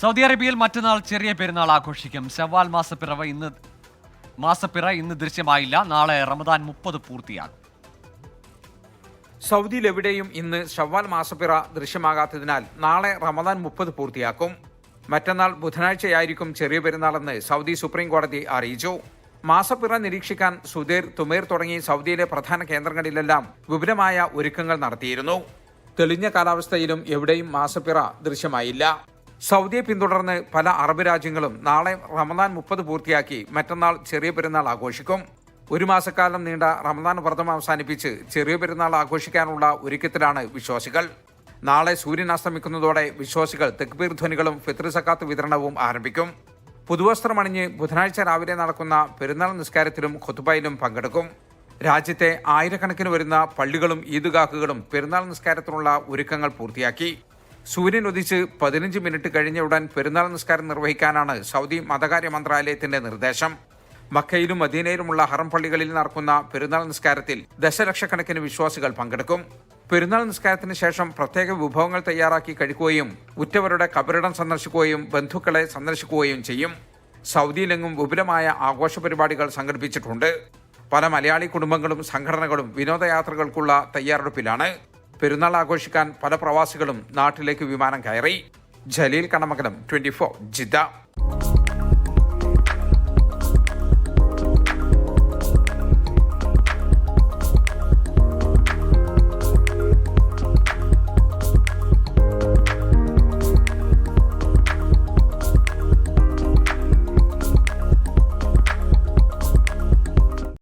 Saudi അറേബ്യയിൽ മറ്റന്നാൾ ചെറിയ പെരുന്നാൾ ആഘോഷിക്കും. ശവ്വാൽ മാസപ്പിറ ഇന്ന് ദൃശ്യമായില്ല. നാളെ റമദാൻ 30 പൂർത്തിയാകും. സൗദിയിൽ എവിടെയും ഇന്ന് ശവ്വാൽ മാസപ്പിറ ദൃശ്യമാകാത്തതിനാൽ നാളെ റമദാൻ 30 പൂർത്തിയാക്കും. മറ്റന്നാൾ ബുധനാഴ്ചയായിരിക്കും ചെറിയ പെരുന്നാളെന്ന് സൗദി സുപ്രീം കോടതി അറിയിച്ചു. മാസപ്പിറ നിരീക്ഷിക്കാൻ സുദേർ, തുമേർ തുടങ്ങി സൗദിയിലെ പ്രധാന കേന്ദ്രങ്ങളിലെല്ലാം വിപുലമായ ഒരുക്കങ്ങൾ നടത്തിയിരുന്നു. തെളിഞ്ഞ കാലാവസ്ഥയിലും എവിടെയും മാസപ്പിറ ദൃശ്യമായില്ല. സൗദിയെ പിന്തുടർന്ന് പല അറബ് രാജ്യങ്ങളും നാളെ റമദാൻ 30 പൂർത്തിയാക്കി മറ്റന്നാൾ ചെറിയ പെരുന്നാൾ ആഘോഷിക്കും. ഒരു മാസക്കാലം നീണ്ട റമദാൻ വ്രതം അവസാനിപ്പിച്ച് ചെറിയ പെരുന്നാൾ ആഘോഷിക്കാനുള്ള ഒരുക്കത്തിലാണ് വിശ്വാസികൾ. നാളെ സൂര്യൻ അസ്തമിക്കുന്നതോടെ വിശ്വാസികൾ തക്ബീർ ധ്വനികളും ഫിത്ർ സക്കാത്ത് വിതരണവും ആരംഭിക്കും. പുതുവസ്ത്രമണിഞ്ഞ് ബുധനാഴ്ച രാവിലെ നടക്കുന്ന പെരുന്നാൾ നിസ്കാരത്തിലും ഖുതുബയിലും പങ്കെടുക്കും. രാജ്യത്തെ ആയിരക്കണക്കിന് വരുന്ന പള്ളികളും ഈദ്ഗാഹുകളും പെരുന്നാൾ നിസ്കാരത്തിനുള്ള ഒരുക്കങ്ങൾ പൂർത്തിയാക്കി. സൂര്യൻ ഉദിച്ച് 15 മിനിറ്റ് കഴിഞ്ഞ ഉടൻ പെരുന്നാൾ നിസ്കാരം നിർവഹിക്കാനാണ് സൗദി മതകാര്യ മന്ത്രാലയത്തിന്റെ നിർദ്ദേശം. മക്കയിലും മദീനയിലുമുള്ള ഹറം പള്ളികളിൽ നടക്കുന്ന പെരുന്നാൾ നിസ്കാരത്തിൽ ദശലക്ഷക്കണക്കിന് വിശ്വാസികൾ പങ്കെടുക്കും. പെരുന്നാൾ നിസ്കാരത്തിന് ശേഷം പ്രത്യേക വിഭവങ്ങൾ തയ്യാറാക്കി കഴിക്കുകയും ഉറ്റവരുടെ കബറിടം സന്ദർശിക്കുകയും ബന്ധുക്കളെ സന്ദർശിക്കുകയും ചെയ്യും. സൗദിയിലെങ്ങും വിപുലമായ ആഘോഷ പരിപാടികൾ സംഘടിപ്പിച്ചിട്ടുണ്ട്. പല മലയാളി കുടുംബങ്ങളും സംഘടനകളും വിനോദയാത്രകൾക്കുള്ള തയ്യാറെടുപ്പിലാണ്. പെരുന്നാൾ ആഘോഷിക്കാൻ പല പ്രവാസികളും നാട്ടിലേക്ക് വിമാനം കയറി. ജലീൽ കണമംഗലം, 24 ജിദ്ദ.